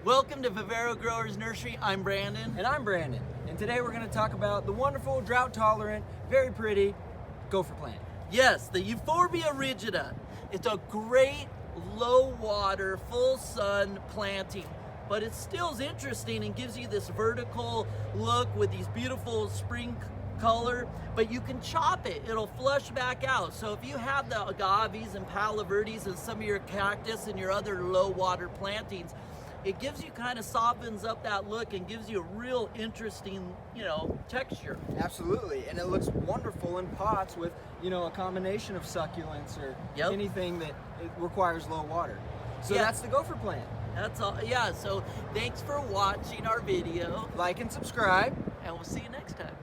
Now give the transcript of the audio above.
Welcome to Vivero Growers Nursery. I'm Brandon. And I'm Brandon. And today we're going to talk about the wonderful, drought-tolerant, very pretty gopher plant. Yes, the Euphorbia rigida. It's a great low water, full sun planting, but it still is interesting and gives you this vertical look with these beautiful spring color, but you can chop it. It'll flush back out. So if you have the agaves and paloverdes and some of your cactus and your other low water plantings, it gives you kind of softens up that look and gives you a real interesting, texture. Absolutely, and it looks wonderful in pots with, a combination of succulents or anything that it requires low water. So that's the gopher plant. That's all. Yeah, so thanks for watching our video. Like and subscribe. And we'll see you next time.